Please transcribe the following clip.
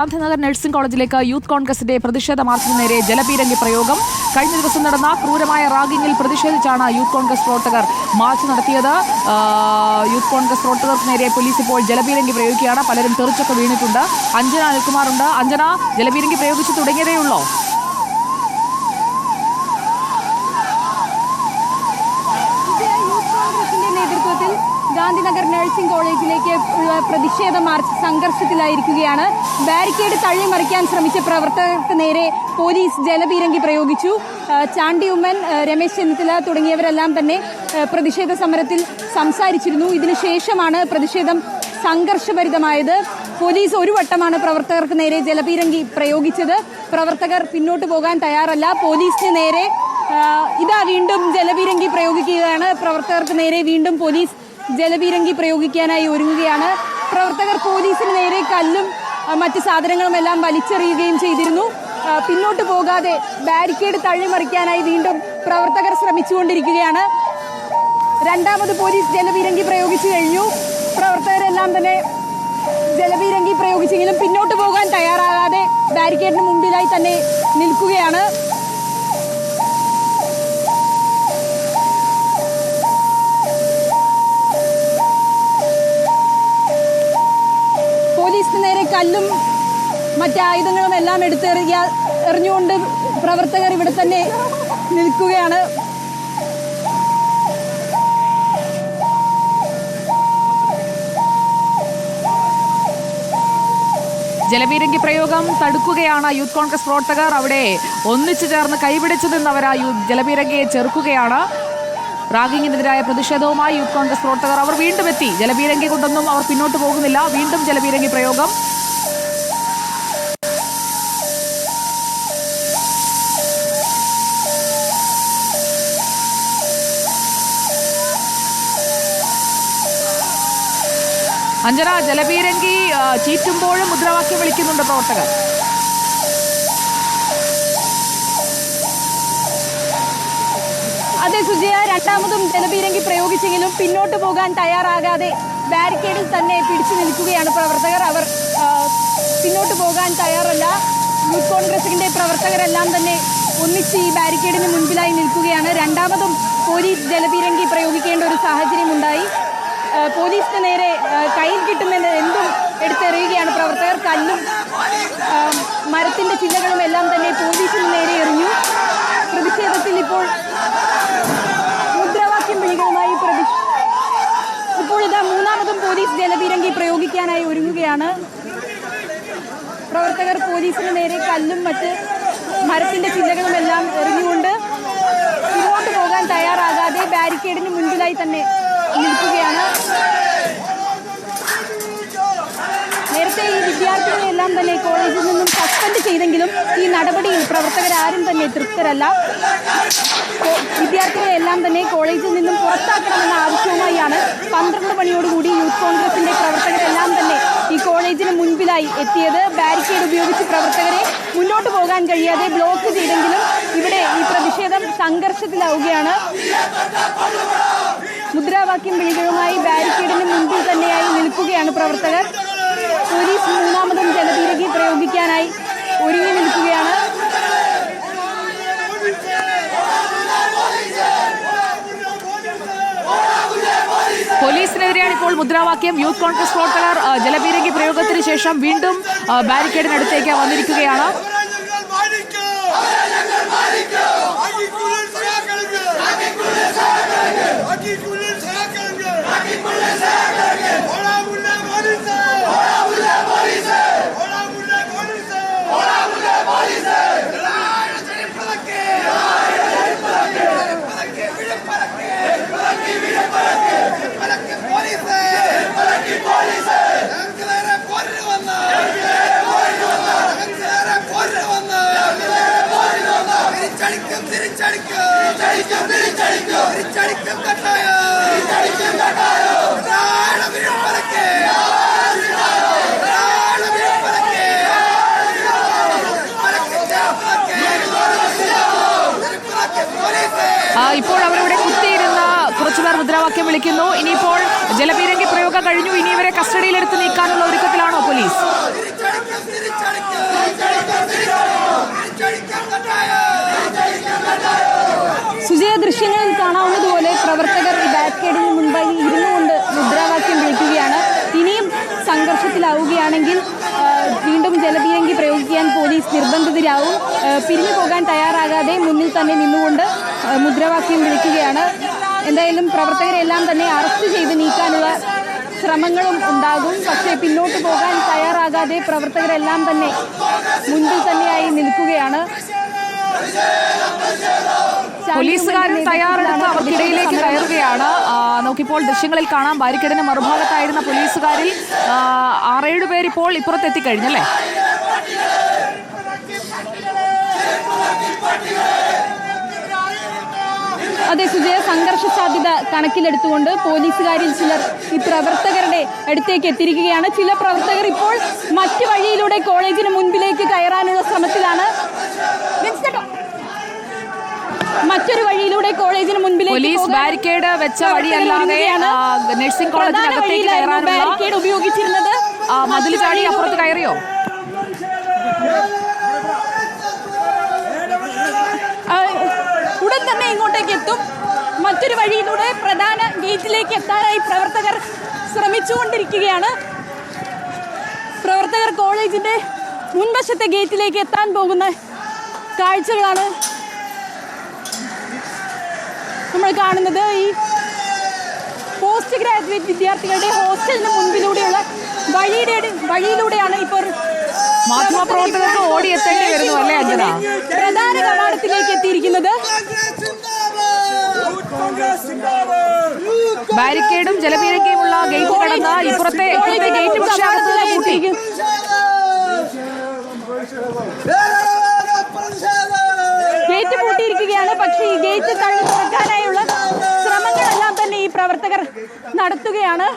Gandhinagar nursing കോളേജിലേക്ക് youth കോൺഗ്രസിന്റെ പ്രതിഷേധ മാർച്ചിന് നേരെ ജലപീരങ്കി പ്രയോഗം. കഴിഞ്ഞ ദിവസം നടന്ന ക്രൂരമായ റാഗിങ്ങിൽ പ്രതിഷേധിച്ചാണ് യൂത്ത് കോൺഗ്രസ് പ്രവർത്തകർ മാർച്ച് നടത്തിയത്. യൂത്ത് കോൺഗ്രസ് പ്രവർത്തകർക്ക് നേരെ പോലീസ് ഇപ്പോൾ ജലപീരങ്കി പ്രയോഗിക്കുകയാണ്. പലരും തെറിച്ചൊക്കെ വീണിട്ടുണ്ട്. അഞ്ജന അനിൽകുമാറുണ്ട്. അഞ്ജന, ജലപീരങ്കി പ്രയോഗിച്ച് തുടങ്ങിയതേയുള്ളോ? ഗാന്ധിനഗർ നഴ്സിംഗ് കോളേജിലേക്ക് ഉള്ള പ്രതിഷേധ മാർച്ച് സംഘർഷത്തിലായിരിക്കുകയാണ്. ബാരിക്കേഡ് തള്ളിമറിക്കാൻ ശ്രമിച്ച പ്രവർത്തകർക്ക് നേരെ പോലീസ് ജലപീരങ്കി പ്രയോഗിച്ചു. ചാണ്ടി ഉമ്മൻ, രമേശ് ചെന്നിത്തല തുടങ്ങിയവരെല്ലാം തന്നെ പ്രതിഷേധ സമരത്തിൽ സംസാരിച്ചിരുന്നു. ഇതിനുശേഷമാണ് പ്രതിഷേധം സംഘർഷഭരിതമായത്. പോലീസ് ഒരു വട്ടമാണ് പ്രവർത്തകർക്ക് നേരെ ജലപീരങ്കി പ്രയോഗിച്ചത്. പ്രവർത്തകർ പിന്നോട്ട് പോകാൻ തയ്യാറല്ല. പോലീസിന് നേരെ വീണ്ടും ജലപീരങ്കി പ്രയോഗിക്കുകയാണ്. പ്രവർത്തകർക്ക് നേരെ വീണ്ടും പോലീസ് ജലപീരങ്കി പ്രയോഗിക്കാനായി ഒരുങ്ങുകയാണ്. പ്രവർത്തകർ പോലീസിന് നേരെ കല്ലും മറ്റ് സാധനങ്ങളുമെല്ലാം വലിച്ചെറിയുകയും ചെയ്തിരുന്നു. പിന്നോട്ട് പോകാതെ ബാരിക്കേഡ് തള്ളിമറിക്കാനായി വീണ്ടും പ്രവർത്തകർ ശ്രമിച്ചുകൊണ്ടിരിക്കുകയാണ്. രണ്ടാമത് പോലീസ് ജലപീരങ്കി പ്രയോഗിച്ചു കഴിഞ്ഞു. പ്രവർത്തകരെല്ലാം തന്നെ ജലപീരങ്കി പ്രയോഗിച്ചെങ്കിലും പിന്നോട്ട് പോകാൻ തയ്യാറാകാതെ ബാരിക്കേഡിന് മുമ്പിലായി തന്നെ നിൽക്കുകയാണ്. പോലീസിന് നേരെ കല്ലും മറ്റായുധങ്ങളും എല്ലാം എറിഞ്ഞുകൊണ്ട് പ്രവർത്തകർ ഇവിടെ തന്നെ നിൽക്കുകയാണ്. ജലപീരങ്കി പ്രയോഗം തടുക്കുകയാണ് യൂത്ത് കോൺഗ്രസ് പ്രവർത്തകർ. അവിടെ ഒന്നിച്ചു ചേർന്ന് കൈപിടിച്ചു നിന്നവർ ആ ജലപീരങ്കിയെ ചെറുക്കുകയാണ്. റാഗിങ്ങിനെതിരായ പ്രതിഷേധവുമായി യൂത്ത് കോൺഗ്രസ് പ്രവർത്തകർ അവർ വീണ്ടും എത്തി. ജലപീരങ്കി കൊണ്ടൊന്നും അവർ പിന്നോട്ട് പോകുന്നില്ല. വീണ്ടും ജലപീരങ്കി പ്രയോഗം. അഞ്ജന, ജലപീരങ്കി ചീറ്റുമ്പോഴും മുദ്രാവാക്യം വിളിക്കുന്നുണ്ട് പ്രവർത്തകർ. അതെ സുജയ, രണ്ടാമതും ജലപീരങ്കി പ്രയോഗിച്ചെങ്കിലും പിന്നോട്ട് പോകാൻ തയ്യാറാകാതെ ബാരിക്കേഡിൽ തന്നെ പിടിച്ചു നിൽക്കുകയാണ് പ്രവർത്തകർ. അവർ പിന്നോട്ട് പോകാൻ തയ്യാറല്ല. യൂത്ത് കോൺഗ്രസിന്റെ പ്രവർത്തകരെല്ലാം തന്നെ ഒന്നിച്ച് ഈ ബാരിക്കേഡിന് മുൻപിലായി നിൽക്കുകയാണ്. രണ്ടാമതും പോലീസ് ജലപീരങ്കി പ്രയോഗിക്കേണ്ട ഒരു സാഹചര്യമുണ്ടായി. പോലീസിന് നേരെ കയ്യിൽ കിട്ടുന്നത് എന്തും എടുത്തെറിയുകയാണ് പ്രവർത്തകർ. കല്ലും മരത്തിന്റെ ചില്ലകളും എല്ലാം തന്നെ പോലീസിന് നേരെ എറിഞ്ഞു. പ്രതിഷേധത്തിൽ ഇപ്പോൾ മുദ്രാവാക്യം വിളികളുമായി ഇപ്പോൾ ഇതാ മൂന്നാമതും പോലീസ് ജലപീരങ്കി പ്രയോഗിക്കാനായി ഒരുങ്ങുകയാണ്. പ്രവർത്തകർ പോലീസിന് നേരെ കല്ലും മറ്റ് മരത്തിന്റെ ചില്ലകളും എല്ലാം എറിഞ്ഞുകൊണ്ട് മുന്നോട്ട് പോകാൻ തയ്യാറാകാതെ ബാരിക്കേഡിന് മുൻപിലായി തന്നെ നിൽക്കുകയാണ്. നേരത്തെ ഈ വിദ്യാർത്ഥികളെല്ലാം തന്നെ കോളേജിൽ നിന്നും സസ്പെൻഡ് ചെയ്തെങ്കിലും ഈ നടപടിയിൽ പ്രവർത്തകരാരും തന്നെ തൃപ്തരല്ല. വിദ്യാർത്ഥികളെല്ലാം തന്നെ കോളേജിൽ നിന്നും പുറത്താക്കണമെന്ന ആവശ്യവുമായാണ് 12 മണിയോടുകൂടി യൂത്ത് കോൺഗ്രസിന്റെ പ്രവർത്തകരെല്ലാം തന്നെ ഈ കോളേജിന് മുൻപിലായി എത്തിയത്. ബാരിക്കേഡ് ഉപയോഗിച്ച് പ്രവർത്തകരെ മുന്നോട്ട് പോകാൻ കഴിയാതെ ബ്ലോക്ക് ചെയ്തെങ്കിലും ഇവിടെ ഈ പ്രതിഷേധം സംഘർഷത്തിലാവുകയാണ്. മുദ്രാവാക്യം വിളികളുമായി ബാരിക്കേഡിന് മുൻപിൽ തന്നെയായി നിൽക്കുകയാണ് പ്രവർത്തകർ. പോലീസ് മൂന്നാമതും ജലപീരങ്കി പ്രയോഗിക്കാനായി ഒരുങ്ങി നിൽക്കുകയാണ്. പോലീസിനെതിരെയാണ് ഇപ്പോൾ മുദ്രാവാക്യം. യൂത്ത് കോൺഗ്രസ് പ്രവർത്തകർ ജലപീരങ്കി പ്രയോഗത്തിന് ശേഷം വീണ്ടും ബാരിക്കേഡിനടുത്തേക്ക് വന്നിരിക്കുകയാണ്. ഇപ്പോൾ അവരിവിടെ കുത്തിയിരുന്ന കുറച്ചുപേർ മുദ്രാവാക്യം വിളിക്കുന്നു. ഇനിയിപ്പോൾ ജലപീരങ്കി പ്രയോഗം കഴിഞ്ഞു. ഇനി ഇവരെ കസ്റ്റഡിയിലെടുത്ത് നീക്കാനുള്ള ഒരുക്കത്തിലാണോ പോലീസ്? സുജയ, ദൃശ്യങ്ങളിൽ കാണാവുന്നതുപോലെ പ്രവർത്തകർ ഈ ബാരിക്കേഡിന് മുൻപായി ഇരുന്നുകൊണ്ട് മുദ്രാവാക്യം വിളിക്കുകയാണ്. ഇനിയും സംഘർഷത്തിലാവുകയാണെങ്കിൽ വീണ്ടും ജലപീരങ്കി പ്രയോഗിക്കാൻ പോലീസ് നിർബന്ധിതരാവും. പിരിഞ്ഞു പോകാൻ തയ്യാറാകാതെ മുന്നിൽ തന്നെ നിന്നുകൊണ്ട് മുദ്രാവാക്യം വിളിക്കുകയാണ്. എന്തായാലും പ്രവർത്തകരെല്ലാം തന്നെ അറസ്റ്റ് ചെയ്ത് നീക്കാനുള്ള ശ്രമങ്ങളും ഉണ്ടാകും. പക്ഷേ പിന്നോട്ട് പോകാൻ തയ്യാറാകാതെ പ്രവർത്തകരെല്ലാം തന്നെ മുൻപിൽ തന്നെയായി നിൽക്കുകയാണ്. പോലീസുകാരൻ തയ്യാറെടുത്ത് അവർക്കിടയിലേക്ക് കയറുകയാണ്. നോക്കിപ്പോൾ ദൃശ്യങ്ങളിൽ കാണാം, ബാരിക്കേഡിന് മറുഭാഗത്തായിരുന്ന പോലീസുകാരിൽ 6-7 പേർ ഇപ്പോൾ ഇപ്പുറത്തെത്തിക്കഴിഞ്ഞല്ലേ? അതെ സുജയ, സംഘർഷ സാധ്യത കണക്കിലെടുത്തുകൊണ്ട് പോലീസുകാരിൽ ചിലർ ഈ പ്രവർത്തകരുടെ അടുത്തേക്ക് എത്തിയിരിക്കുകയാണ്. ചില പ്രവർത്തകർ ഇപ്പോൾ മറ്റു വഴിയിലൂടെ കോളേജിന് മുൻപിലേക്ക് കയറാനുള്ള ശ്രമത്തിലാണ്. മറ്റൊരു വഴിയിലൂടെ കോളേജിന് മുൻപിലേക്ക് പോലീസ് ബാരിക്കേഡ് വെച്ച വഴിയല്ലാതെ നഴ്സിംഗ് കോളേജിനകത്തേക്ക് കയറാനുള്ള ബാരിക്കേഡ് ഉപയോഗിച്ചിരുന്നത്. മതിൽ ചാടി അപ്പുറത്ത് കയറിയോ? ഉടൻ തന്നെ ഇങ്ങോട്ടേക്ക് എത്തും. മറ്റൊരു വഴിയിലൂടെ പ്രധാന ഗേറ്റിലേക്ക് എത്താനായി പ്രവർത്തകർ ശ്രമിച്ചുകൊണ്ടിരിക്കുകയാണ്. പ്രവർത്തകർ കോളേജിന്റെ മുൻവശത്തെ ഗേറ്റിലേക്ക് എത്താൻ പോകുന്ന കാഴ്ചകളാണ് നമ്മൾ കാണുന്നത്. ഈ പോസ്റ്റ് ഗ്രാജുവേറ്റ് വിദ്യാർത്ഥികളുടെ ഹോസ്റ്റലിന് മുൻപിലൂടെയുള്ള വഴിയിലൂടെയാണ് ഇപ്പോൾ മാധ്യമപ്രവർത്തകർക്ക് ഓടിയെത്തേണ്ടി വരുന്നു അല്ലേ അഞ്ജന? പ്രധാന കവാടത്തിലേക്ക് എത്തിയിരിക്കുന്നത്. ബാരിക്കേഡും ജലപീരങ്കിയുമുള്ള ഗേറ്റ് കടന്ന് ഇപ്പുറത്തെ ഗേറ്റ് പക്ഷേ അകത്ത് പൂട്ടി. ഗേറ്റ് പൂട്ടിയിരിക്കുകയാണ്. പക്ഷേ ഈ ഗേറ്റ് തള്ളി തുറക്കാനായുള്ള ശ്രമങ്ങളെല്ലാം തന്നെ ഈ പ്രവർത്തകർ നടത്തുകയാണ്.